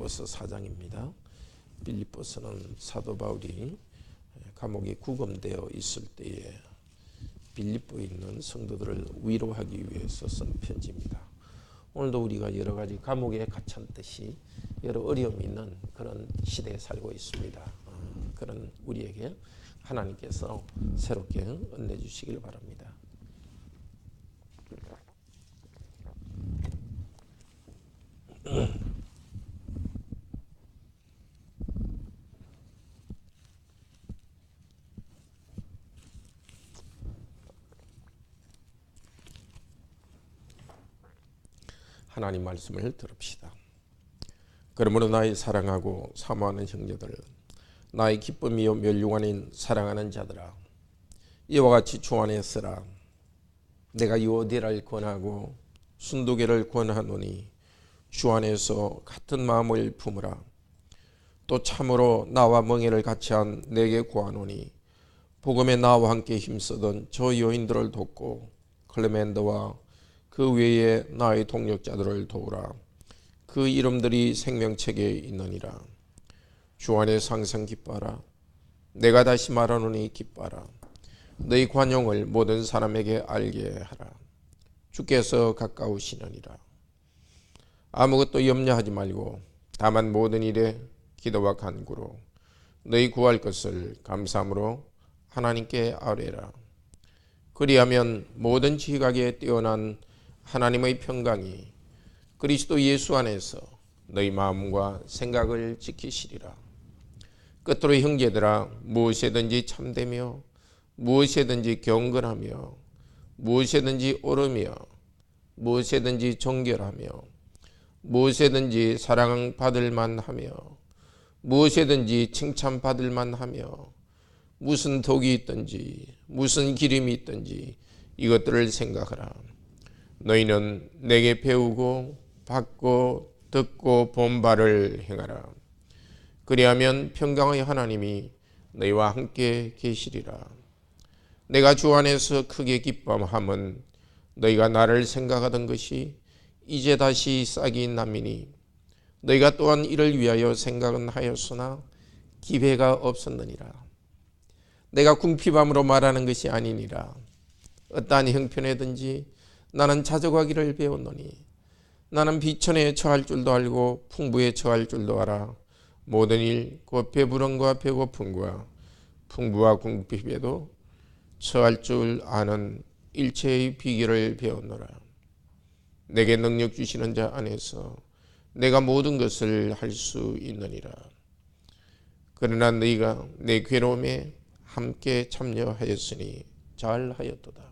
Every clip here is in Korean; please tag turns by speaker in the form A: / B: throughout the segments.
A: 빌립보서 4장입니다. 빌립보서는 사도 바울이 감옥에 구금되어 있을 때에 빌립보에 있는 성도들을 위로하기 위해서 쓴 편지입니다. 오늘도 우리가 여러 가지 감옥에 갇혔듯이 여러 어려움이 있는 그런 시대에 살고 있습니다. 그런 우리에게 하나님께서 새롭게 은혜 주시길 바랍니다. 하나님 말씀을 들읍시다. 그러므로 나의 사랑하고 사모하는 형제들, 나의 기쁨이요 멸류관인 사랑하는 자들아, 이와 같이 주 안에 서라. 내가 유오디아를 권하고 순도계를 권하노니 주 안에서 같은 마음을 품으라. 또 참으로 나와 멍에를 같이한 내게 구하노니 복음에 나와 함께 힘쓰던 저 여인들을 돕고 클레멘더와 그 외에 나의 동력자들을 도우라. 그 이름들이 생명책에 있느니라. 주 안에 항상 기뻐하라. 내가 다시 말하노니 기뻐하라. 너희 관용을 모든 사람에게 알게 하라. 주께서 가까우시느니라. 아무것도 염려하지 말고 다만 모든 일에 기도와 간구로 너희 구할 것을 감사함으로 하나님께 아뢰라. 그리하면 모든 지각에 뛰어난 하나님의 평강이 그리스도 예수 안에서 너희 마음과 생각을 지키시리라. 끝으로 형제들아, 무엇이든지 참되며 무엇이든지 경건하며 무엇이든지 옳으며 무엇이든지 정결하며 무엇이든지 사랑받을 만하며 무엇이든지 칭찬받을 만하며 무슨 독이 있든지 무슨 기름이 있든지 이것들을 생각하라. 너희는 내게 배우고 받고 듣고 본 바를 행하라. 그리하면 평강의 하나님이 너희와 함께 계시리라. 내가 주 안에서 크게 기뻐함은 너희가 나를 생각하던 것이 이제 다시 싹이 남이니 너희가 또한 이를 위하여 생각은 하였으나 기회가 없었느니라. 내가 궁핍함으로 말하는 것이 아니니라. 어떠한 형편에든지 나는 자족하기를 배웠노니 나는 비천에 처할 줄도 알고 풍부에 처할 줄도 알아. 모든 일 곧 배부름과 배고픔과 풍부와 궁핍에도 처할 줄 아는 일체의 비결을 배웠노라. 내게 능력 주시는 자 안에서 내가 모든 것을 할 수 있느니라. 그러나 너희가 내 괴로움에 함께 참여하였으니 잘하였도다.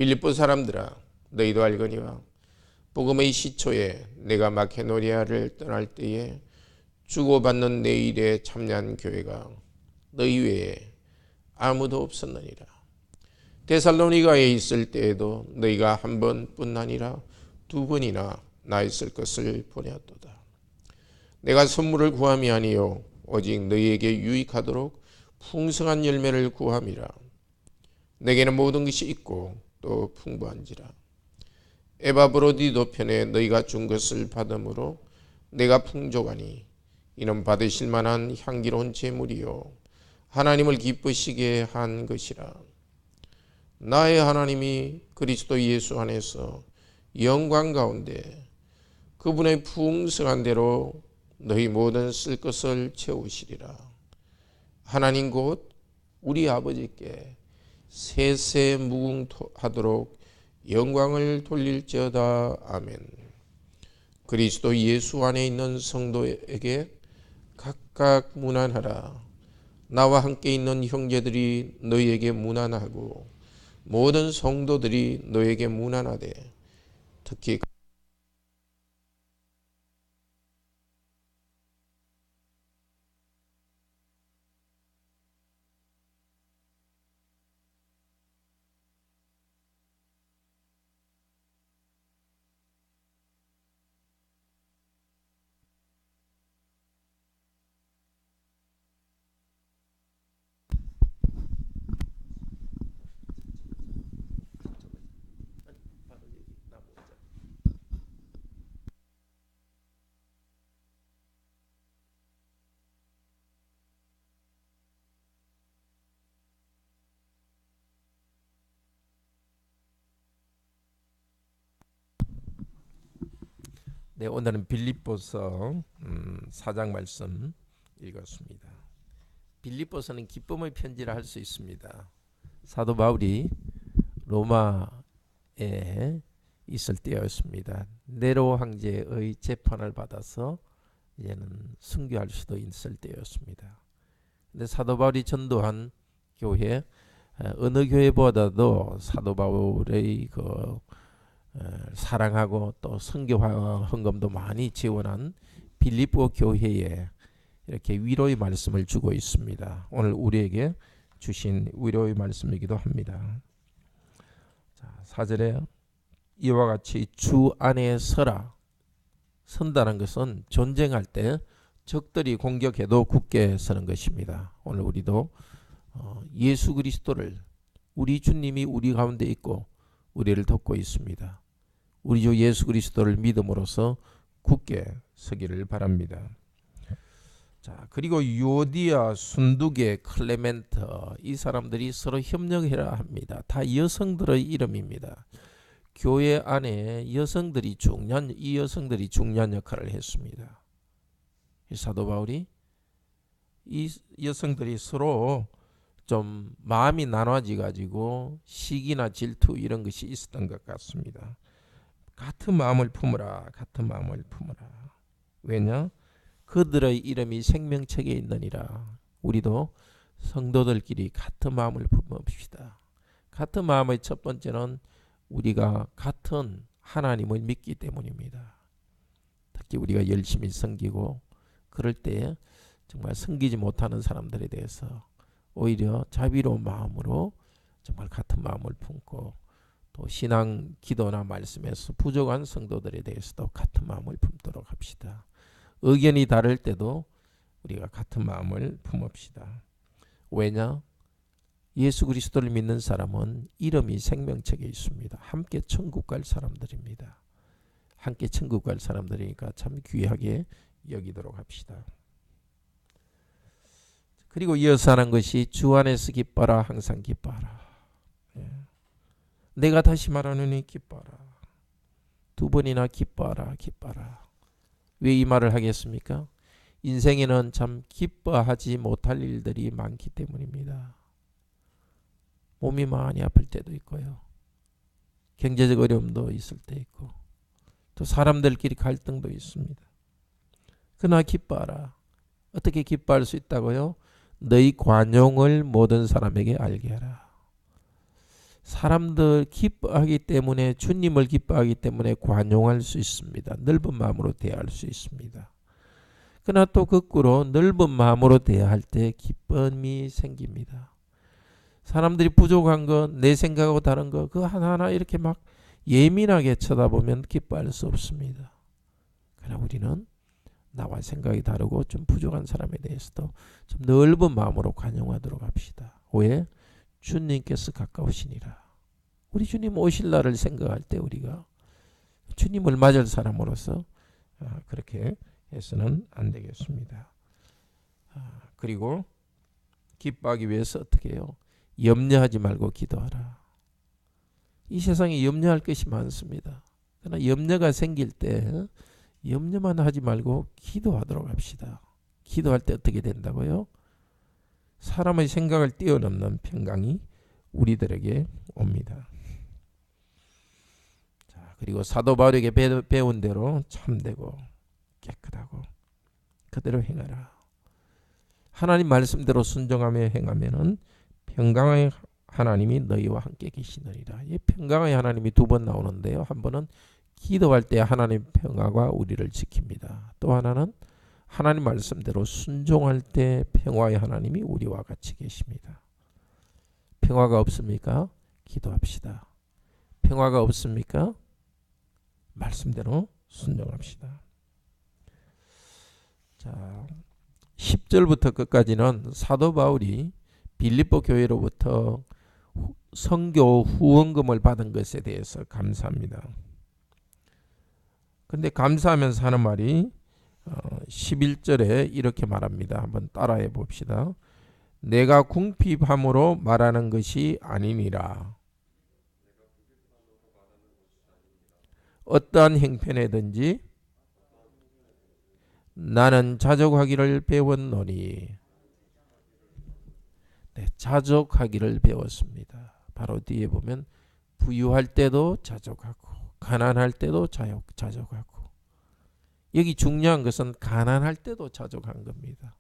A: 빌립보 사람들아, 너희도 알거니와 복음의 시초에 내가 마케도니아를 떠날 때에 주고받는 내 일에 참여한 교회가 너희 외에 아무도 없었느니라. 데살로니가에 있을 때에도 너희가 한 번뿐 아니라 두 번이나 나 있을 것을 보내었도다. 내가 선물을 구함이 아니요 오직 너희에게 유익하도록 풍성한 열매를 구함이라. 내게는 모든 것이 있고 또 풍부한지라. 에바브로디도 편에 너희가 준 것을 받음으로 내가 풍족하니 이는 받으실 만한 향기로운 제물이요 하나님을 기쁘시게 한 것이라. 나의 하나님이 그리스도 예수 안에서 영광 가운데 그분의 풍성한 대로 너희 모든 쓸 것을 채우시리라. 하나님 곧 우리 아버지께 세세 무궁하도록 영광을 돌릴지어다. 아멘. 그리스도 예수 안에 있는 성도에게 각각 문안하라. 나와 함께 있는 형제들이 너희에게 문안하고 모든 성도들이 너희에게 문안하되 특히 네, 오늘은 빌립보서 4장 말씀 읽었습니다. 빌립보서는 기쁨의 편지라 할 수 있습니다. 사도 바울이 로마에 있을 때였습니다. 네로 황제의 재판을 받아서 이제는 순교할 수도 있을 때였습니다. 근데 사도 바울이 전도한 교회, 어느 교회보다도 사도 바울의 사랑하고 또 선교 헌금도 많이 지원한 빌립보 교회에 이렇게 위로의 말씀을 주고 있습니다. 오늘 우리에게 주신 위로의 말씀이기도 합니다. 자, 4절에 이와 같이 주 안에 서라. 선다는 것은 전쟁할 때 적들이 공격해도 굳게 서는 것입니다. 오늘 우리도 예수 그리스도를, 우리 주님이 우리 가운데 있고 우리를 돕고 있습니다. 우리 주 예수 그리스도를 믿음으로써 굳게 서기를 바랍니다. 자, 그리고 유오디아, 순두계, 클레멘트, 이 사람들이 서로 협력해라 합니다. 다 여성들의 이름입니다. 교회 안에 이 여성들이 중요한 역할을 했습니다. 사도 바울이 이 여성들이 서로 좀 마음이 나눠져 가지고 시기나 질투 이런 것이 있었던 것 같습니다. 같은 마음을 품으라. 같은 마음을 품으라. 왜냐? 그들의 이름이 생명책에 있느니라. 우리도 성도들끼리 같은 마음을 품읍시다. 같은 마음의 첫 번째는 우리가 같은 하나님을 믿기 때문입니다. 특히 우리가 열심히 섬기고 그럴 때 정말 섬기지 못하는 사람들에 대해서 오히려 자비로운 마음으로 정말 같은 마음을 품고, 또 신앙 기도나 말씀에서 부족한 성도들에 대해서도 같은 마음을 품도록 합시다. 의견이 다를 때도 우리가 같은 마음을 품읍시다. 왜냐? 예수 그리스도를 믿는 사람은 이름이 생명책에 있습니다. 함께 천국 갈 사람들입니다. 함께 천국 갈 사람들이니까 참 귀하게 여기도록 합시다. 그리고 이어서 하는 것이 주 안에서 기뻐라. 항상 기뻐하라. 내가 다시 말하노니 기뻐하라. 두 번이나 기뻐하라. 기뻐하라. 왜 이 말을 하겠습니까? 인생에는 참 기뻐하지 못할 일들이 많기 때문입니다. 몸이 많이 아플 때도 있고요. 경제적 어려움도 있을 때 있고, 또 사람들끼리 갈등도 있습니다. 그러나 기뻐하라. 어떻게 기뻐할 수 있다고요? 너희 관용을 모든 사람에게 알게 하라. 사람들 기뻐하기 때문에, 주님을 기뻐하기 때문에 관용할 수 있습니다. 넓은 마음으로 대할 수 있습니다. 그러나 또 거꾸로 넓은 마음으로 대할 때 기쁨이 생깁니다. 사람들이 부족한 거, 내 생각하고 다른 거, 그 하나하나 이렇게 막 예민하게 쳐다보면 기뻐할 수 없습니다. 그러나 우리는 나와 생각이 다르고 좀 부족한 사람에 대해서도 좀 넓은 마음으로 관용하도록 합시다. 왜? 주님께서 가까우시니라. 우리 주님 오실 날을 생각할 때 우리가 주님을 맞을 사람으로서 그렇게 해서는 안 되겠습니다. 그리고 기뻐하기 위해서 어떻게 해요? 염려하지 말고 기도하라. 이 세상에 염려할 것이 많습니다. 그러나 염려가 생길 때 염려만 하지 말고 기도하도록 합시다. 기도할 때 어떻게 된다고요? 사람의 생각을 뛰어넘는 평강이 우리들에게 옵니다. 자, 그리고 사도 바울에게 배운 대로 참되고 깨끗하고 그대로 행하라. 하나님 말씀대로 순종하며 행하면은 평강의 하나님이 너희와 함께 계시느니라. 이 평강의 하나님이 두 번 나오는데요. 한 번은 기도할 때 하나님 평화가 우리를 지킵니다. 또 하나는 하나님 말씀대로 순종할 때 평화의 하나님이 우리와 같이 계십니다. 평화가 없습니까? 기도합시다. 평화가 없습니까? 말씀대로 순종합시다. 자, 10절부터 끝까지는 사도 바울이 빌립보 교회로부터 선교 후원금을 받은 것에 대해서 감사합니다. 그런데 감사하면서 하는 말이 11절에 이렇게 말합니다. 한번 따라해 봅시다. 내가 궁핍함으로 말하는 것이 아니니라. 어떠한 형편에든지 나는 자족하기를 배웠노니. 네, 자족하기를 배웠습니다. 바로 뒤에 보면 부유할 때도 자족하고 가난할 때도 자족하고. 여기 중요한 것은 가난할 때도 자족한 겁니다.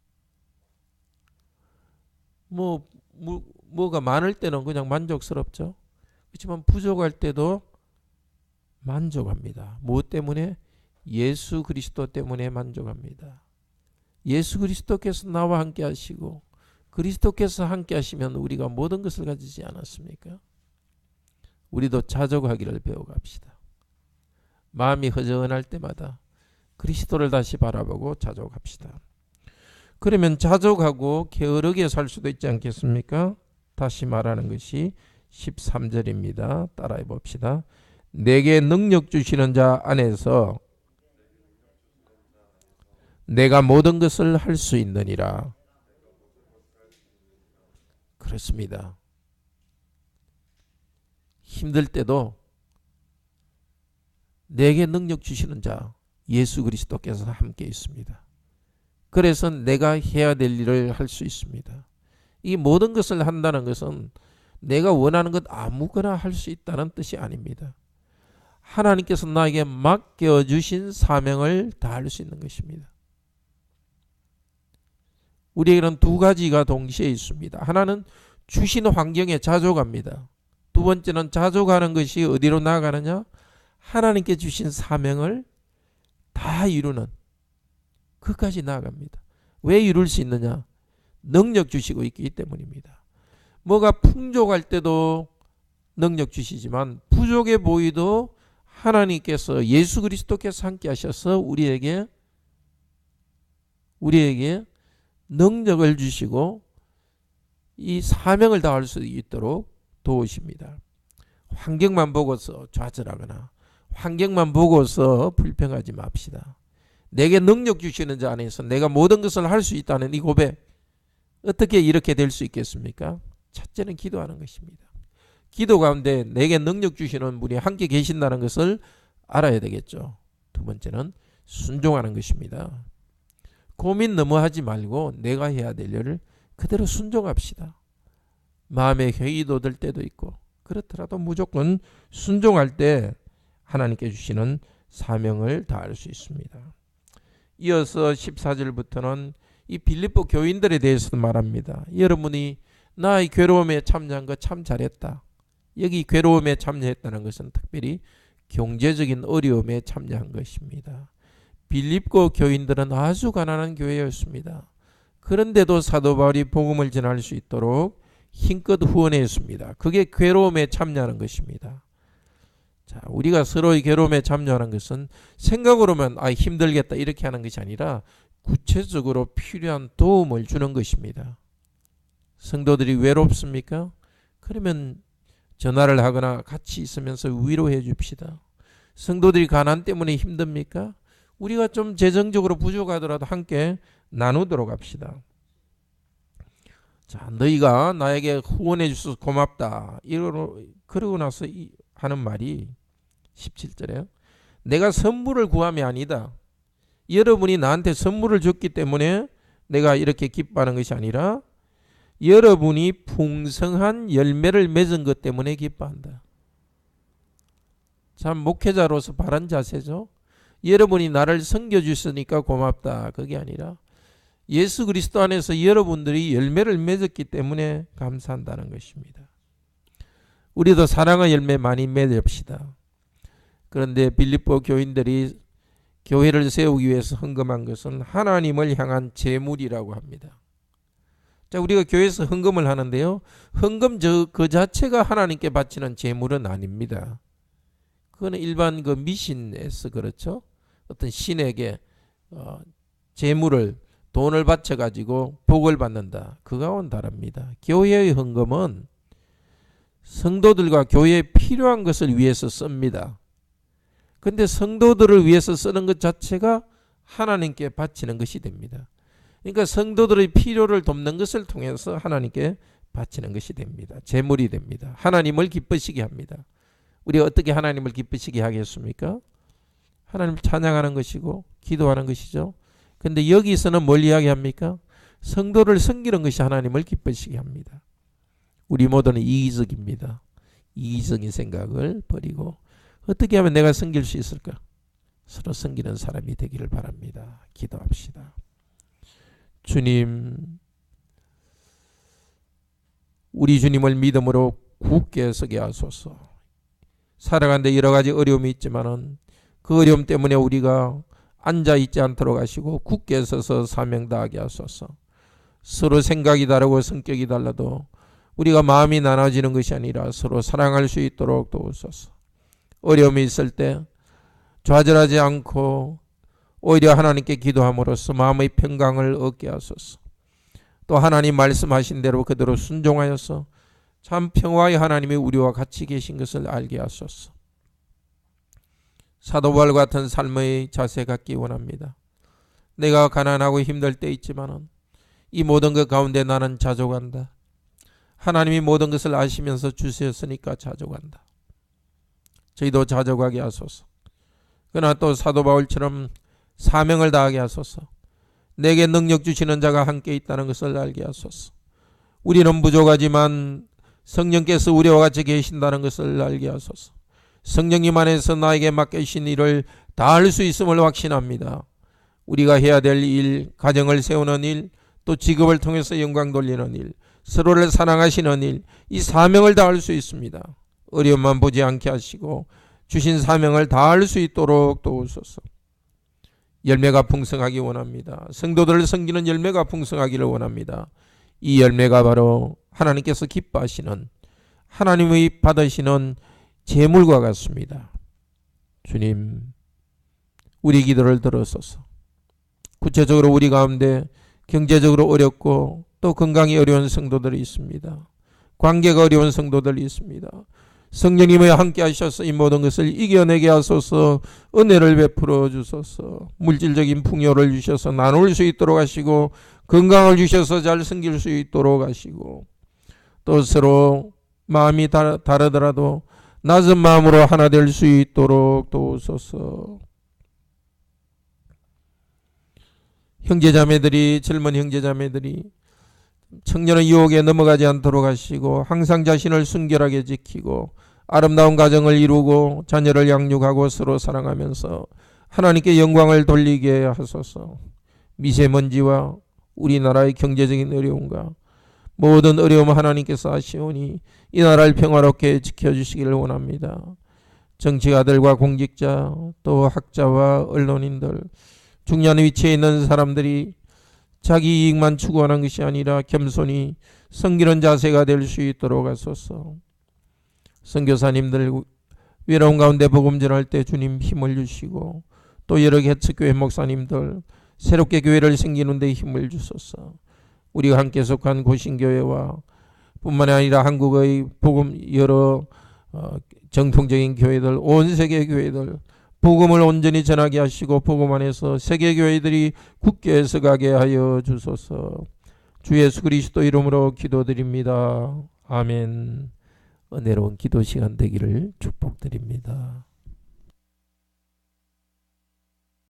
A: 뭐가 많을 때는 그냥 만족스럽죠. 그렇지만 부족할 때도 만족합니다. 무엇 때문에? 예수 그리스도 때문에 만족합니다. 예수 그리스도께서 나와 함께 하시고 그리스도께서 함께 하시면 우리가 모든 것을 가지지 않았습니까? 우리도 자족하기를 배워갑시다. 마음이 허전할 때마다 그리스도를 다시 바라보고 자족합시다. 그러면 자족하고 게으르게 살 수도 있지 않겠습니까? 다시 말하는 것이 13절입니다. 따라해 봅시다. 내게 능력 주시는 자 안에서 내가 모든 것을 할 수 있느니라. 그렇습니다. 힘들 때도 내게 능력 주시는 자 예수 그리스도께서 함께 있습니다. 그래서 내가 해야 될 일을 할 수 있습니다. 이 모든 것을 한다는 것은 내가 원하는 것 아무거나 할 수 있다는 뜻이 아닙니다. 하나님께서 나에게 맡겨주신 사명을 다할 수 있는 것입니다. 우리에게는 두 가지가 동시에 있습니다. 하나는 주신 환경에 자족합니다. 두 번째는 자족하는 것이 어디로 나아가느냐? 하나님께 주신 사명을 다 이루는 그까지 나아갑니다. 왜 이룰 수 있느냐? 능력 주시고 있기 때문입니다. 뭐가 풍족할 때도 능력 주시지만 부족해 보이도 하나님께서 예수 그리스도께서 함께 하셔서 우리에게 능력을 주시고 이 사명을 다할 수 있도록 도우십니다. 환경만 보고서 좌절하거나 환경만 보고서 불평하지 맙시다. 내게 능력 주시는 자 안에서 내가 모든 것을 할 수 있다는 이 고백, 어떻게 이렇게 될 수 있겠습니까? 첫째는 기도하는 것입니다. 기도 가운데 내게 능력 주시는 분이 함께 계신다는 것을 알아야 되겠죠. 두 번째는 순종하는 것입니다. 고민 너무 하지 말고 내가 해야 될 일을 그대로 순종합시다. 마음에 회의도 들 때도 있고 그렇더라도 무조건 순종할 때 하나님께 주시는 사명을 다할 수 있습니다. 이어서 14절부터는 이 빌립보 교인들에 대해서 말합니다. 여러분이 나의 괴로움에 참여한 거 참 잘했다. 여기 괴로움에 참여했다는 것은 특별히 경제적인 어려움에 참여한 것입니다. 빌립보 교인들은 아주 가난한 교회였습니다. 그런데도 사도 바울이 복음을 전할 수 있도록 힘껏 후원했습니다. 그게 괴로움에 참여하는 것입니다. 자, 우리가 서로의 괴로움에 참여하는 것은 생각으로만 힘들겠다 이렇게 하는 것이 아니라 구체적으로 필요한 도움을 주는 것입니다. 성도들이 외롭습니까? 그러면 전화를 하거나 같이 있으면서 위로해 줍시다. 성도들이 가난 때문에 힘듭니까? 우리가 좀 재정적으로 부족하더라도 함께 나누도록 합시다. 자, 너희가 나에게 후원해 주셔서 고맙다. 그러고 나서 하는 말이 17절에 내가 선물을 구함이 아니다. 여러분이 나한테 선물을 줬기 때문에 내가 이렇게 기뻐하는 것이 아니라 여러분이 풍성한 열매를 맺은 것 때문에 기뻐한다. 참 목회자로서 바른 자세죠. 여러분이 나를 섬겨주시니까 고맙다. 그게 아니라 예수 그리스도 안에서 여러분들이 열매를 맺었기 때문에 감사한다는 것입니다. 우리도 사랑의 열매 많이 맺읍시다. 그런데 빌립보 교인들이 교회를 세우기 위해서 헌금한 것은 하나님을 향한 제물이라고 합니다. 자, 우리가 교회에서 헌금을 하는데요. 헌금 그 자체가 하나님께 바치는 제물은 아닙니다. 그거는 일반 그 미신에서 그렇죠. 어떤 신에게 제물을 돈을 바쳐가지고 복을 받는다. 그거와는 다릅니다. 교회의 헌금은 성도들과 교회에 필요한 것을 위해서 씁니다. 그런데 성도들을 위해서 쓰는 것 자체가 하나님께 바치는 것이 됩니다. 그러니까 성도들의 필요를 돕는 것을 통해서 하나님께 바치는 것이 됩니다. 제물이 됩니다. 하나님을 기쁘시게 합니다. 우리가 어떻게 하나님을 기쁘시게 하겠습니까? 하나님을 찬양하는 것이고 기도하는 것이죠. 근데 여기서는 뭘 이야기합니까? 성도를 섬기는 것이 하나님을 기쁘시게 합니다. 우리 모두는 이기적입니다. 이기적인 생각을 버리고 어떻게 하면 내가 섬길 수 있을까? 서로 섬기는 사람이 되기를 바랍니다. 기도합시다. 주님, 우리 주님을 믿음으로 굳게 서게 하소서. 살아가는데 여러 가지 어려움이 있지만은 그 어려움 때문에 우리가 앉아 있지 않도록 하시고 굳게 서서 사명 다하게 하소서. 서로 생각이 다르고 성격이 달라도 우리가 마음이 나눠지는 것이 아니라 서로 사랑할 수 있도록 도우소서. 어려움이 있을 때 좌절하지 않고 오히려 하나님께 기도함으로써 마음의 평강을 얻게 하소서. 또 하나님 말씀하신 대로 그대로 순종하여서 참 평화의 하나님이 우리와 같이 계신 것을 알게 하소서. 사도 바울 같은 삶의 자세 갖기 원합니다. 내가 가난하고 힘들 때 있지만은 이 모든 것 가운데 나는 자족한다. 하나님이 모든 것을 아시면서 주셨으니까 자족한다. 저희도 자족하게 하소서. 그러나 또 사도 바울처럼 사명을 다하게 하소서. 내게 능력 주시는 자가 함께 있다는 것을 알게 하소서. 우리는 부족하지만 성령께서 우리와 같이 계신다는 것을 알게 하소서. 성령님 안에서 나에게 맡기신 일을 다 할 수 있음을 확신합니다. 우리가 해야 될 일, 가정을 세우는 일, 또 직업을 통해서 영광 돌리는 일, 서로를 사랑하시는 일, 이 사명을 다 할 수 있습니다. 어려움만 보지 않게 하시고 주신 사명을 다 할 수 있도록 도우소서. 열매가 풍성하기 원합니다. 성도들을 섬기는 열매가 풍성하기를 원합니다. 이 열매가 바로 하나님께서 기뻐하시는, 하나님의 받으시는 제물과 같습니다. 주님, 우리 기도를 들으소서. 구체적으로 우리 가운데 경제적으로 어렵고 또 건강이 어려운 성도들이 있습니다. 관계가 어려운 성도들이 있습니다. 성령님이 함께 하셔서 이 모든 것을 이겨내게 하소서. 은혜를 베풀어 주소서. 물질적인 풍요를 주셔서 나눌 수 있도록 하시고 건강을 주셔서 잘 섬길 수 있도록 하시고 또 서로 마음이 다르더라도 낮은 마음으로 하나 될 수 있도록 도우소서. 형제자매들이, 젊은 형제자매들이 청년의 유혹에 넘어가지 않도록 하시고 항상 자신을 순결하게 지키고 아름다운 가정을 이루고 자녀를 양육하고 서로 사랑하면서 하나님께 영광을 돌리게 하소서. 미세먼지와 우리나라의 경제적인 어려움과 모든 어려움 하나님께서 아시오니 이 나라를 평화롭게 지켜주시기를 원합니다. 정치가들과 공직자 또 학자와 언론인들 중요한 위치에 있는 사람들이 자기 이익만 추구하는 것이 아니라 겸손히 섬기는 자세가 될 수 있도록 하소서. 선교사님들 외로운 가운데 복음 전할 때 주님 힘을 주시고 또 여러 개척교회 목사님들 새롭게 교회를 생기는 데 힘을 주소서. 우리가 함께 속한 고신교회와 뿐만 아니라 한국의 복음 여러 정통적인 교회들, 온 세계 교회들 복음을 온전히 전하게 하시고 복음 안에서 세계 교회들이 굳게 서가게 하여 주소서. 주 예수 그리스도 이름으로 기도드립니다. 아멘. 은혜로운 기도 시간 되기를 축복드립니다.